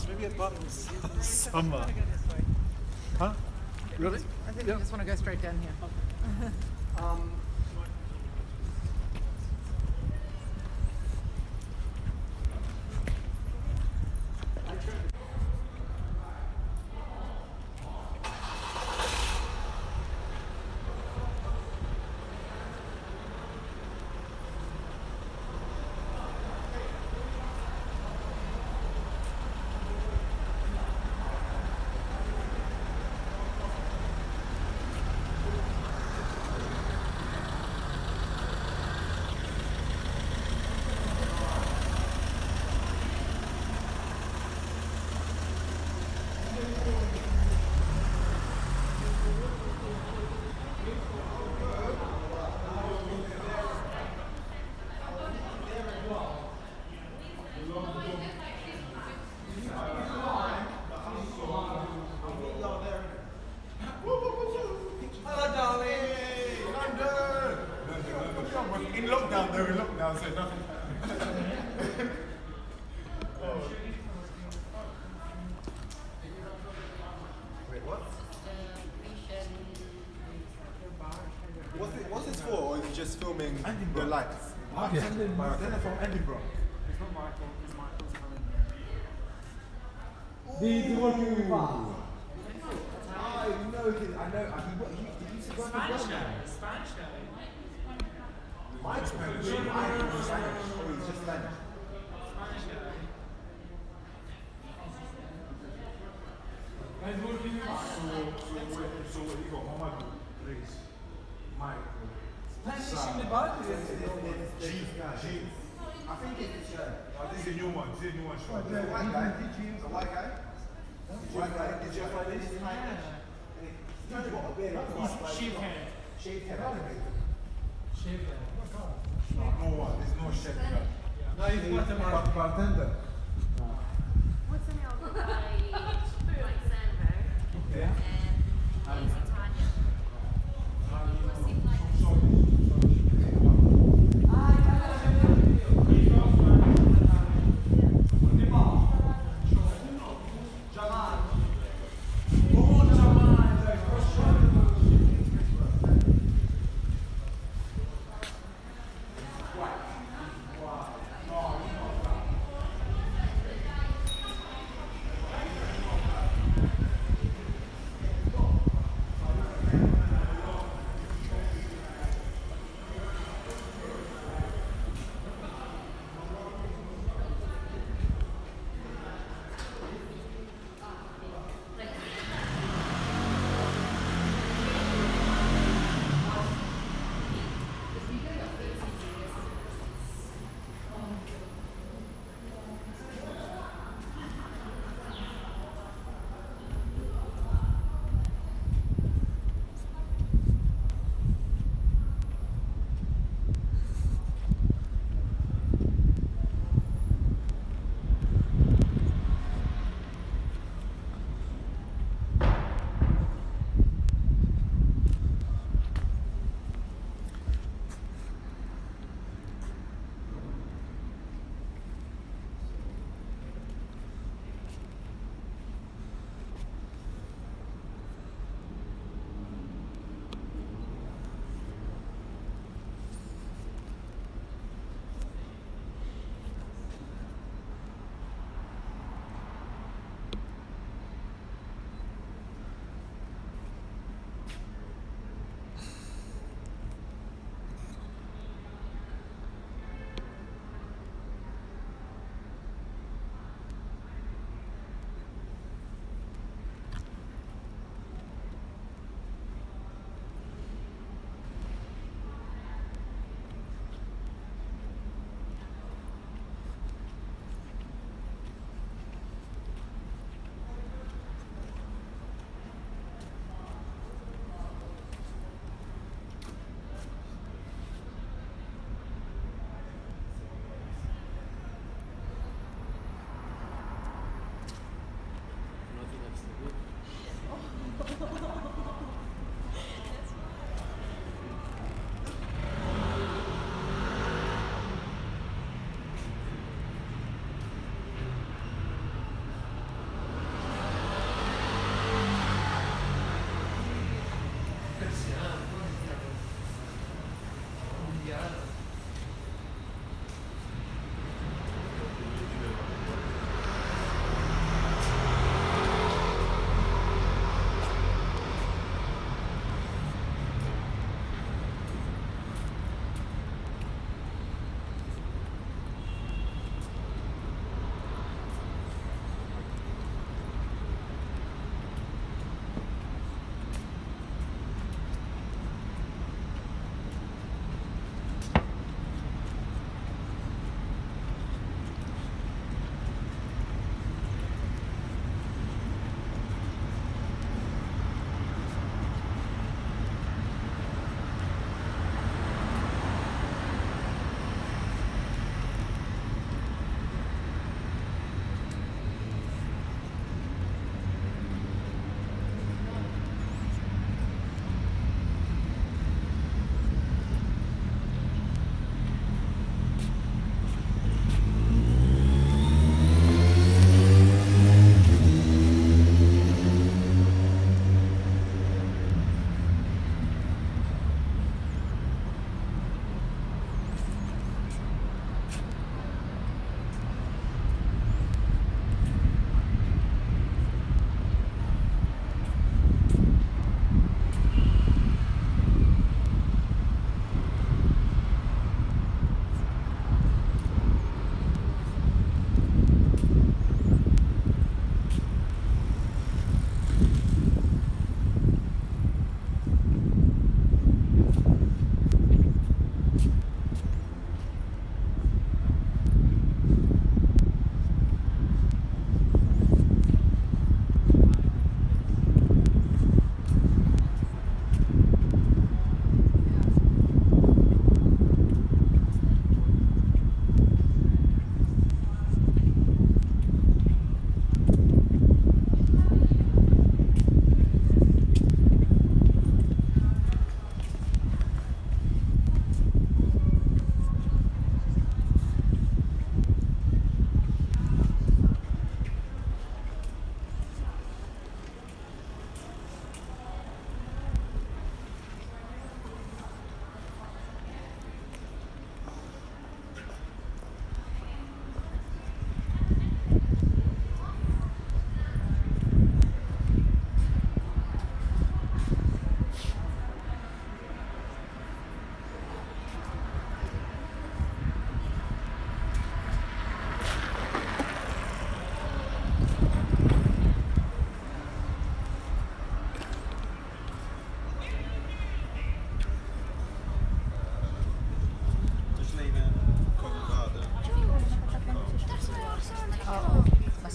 Maybe at bottom summer. Huh? Really? I think we just want to go straight down here. In lockdown, they're in lockdown, so nothing. Wait, what? What's this for, or is it just filming the lights? They're from Edinburgh. It's not Michael, it's Michael's coming. He's working with us. I know, he used to work with us. Spanish guy. Mike's Spanish. Mike's Spanish. Oh, he's just Spanish. Spanish guy. He's working with us. So what you got? Mohammed, please. Mike. G. I think it's this guy. This is a new one. This is a new one. Sean. The white guy. The white guy. White guy. Did you find this? He's got a beard. He's shaved head. Shaved head. Shaved head. No one. There's no chef here. No, he's Guatemalan. Bartender. What's the name by Mike Sandberg? Yeah. And he's Italian. What's he like?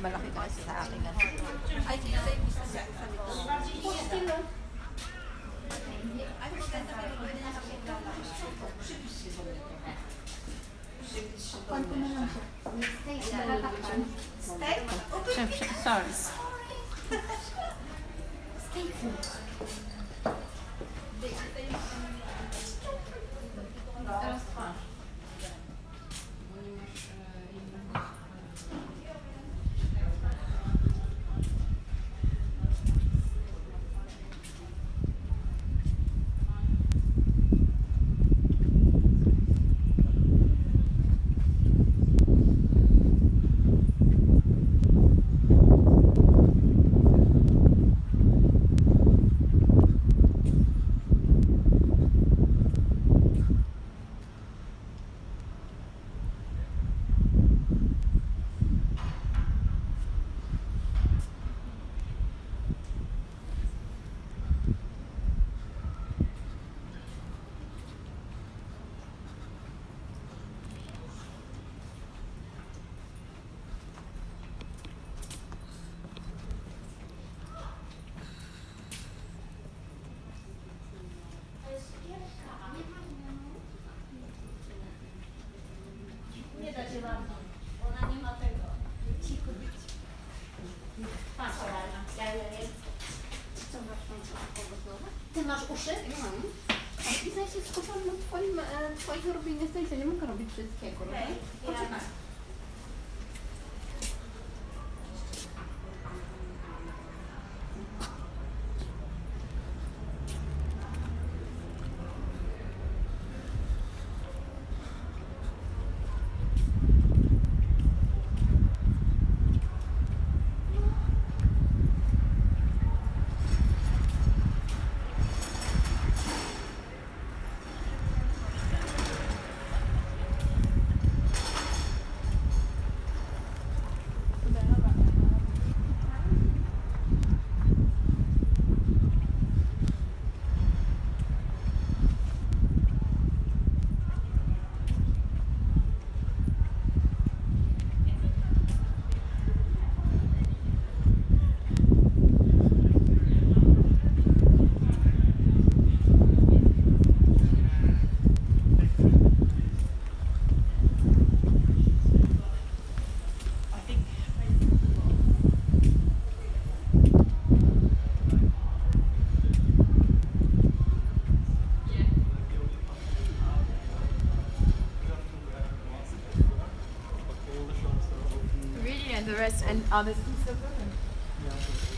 malaki kasi sa akin. Ay, dito yung isa sa likod. Konti na lang siya. Mistake. Natatakpan. Steak? Sorry. Steak food. Teraz twarz. Nie da się bardzo. Ona nie ma tego. Cicho być. Patrz, ja jest. Co masz tam? Ty masz uszy? Mam. I w sensie skupiam na twoich robieniu zdjęcia. Nie mogę robić wszystkiego, Okej. rozumiesz? Poczekaj. Really, and the rest and others. Ja,